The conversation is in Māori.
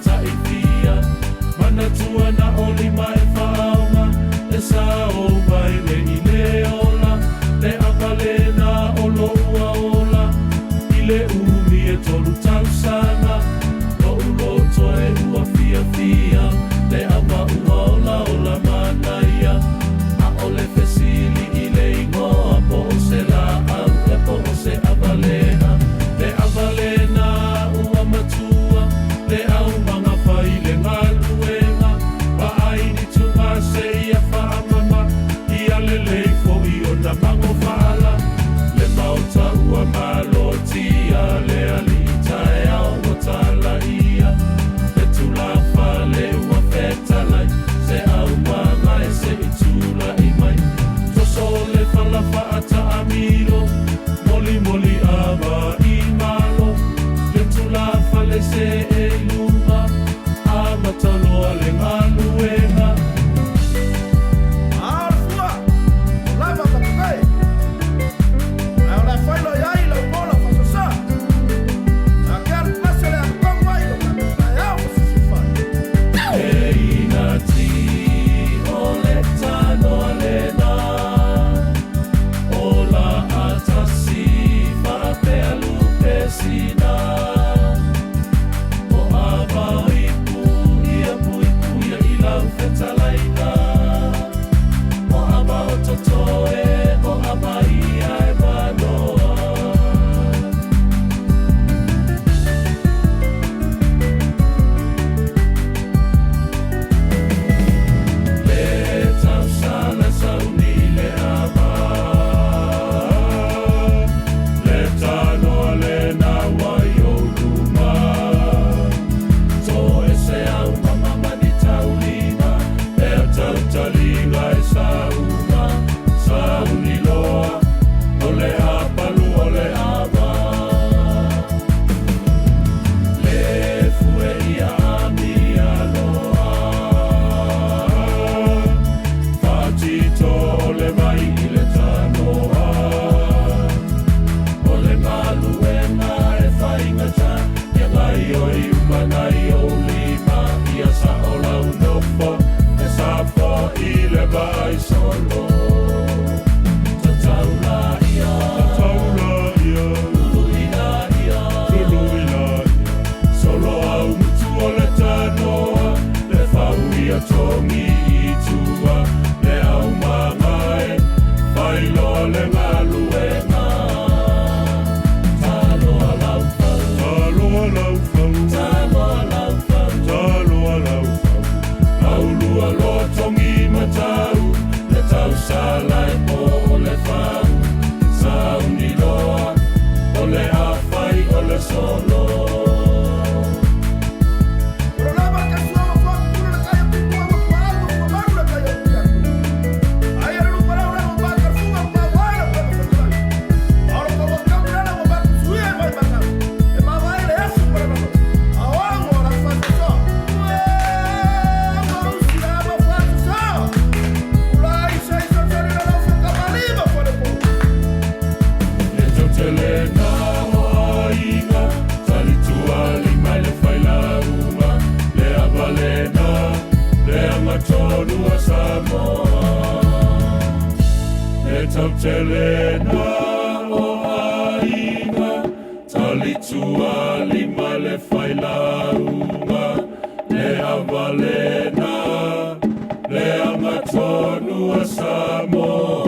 taifia manatua na oli mai whaonga e sa o baile i le ola le apale na olo ua ola i le umi e tolu tausanga o uloto e ua fia fia le ama ua ola ola manaia a ole fesili i le ingoa po o se la au e po o se avalena le avalena ua matua le au manga whaile ngaluenga wa aini tunga se ia whaamama ia le leifo i o na mango whaala le mauta ua malotia le alita e au o tala ia le tulafa le ua fetalai se au manga e se itula i mai toso le falafa ata amilo moli moli ama i malo le tulafa le se e luma ama taloa le ngaluenga Telena o aina talitua lima le whailaunga le avalena le amatonu a Samoa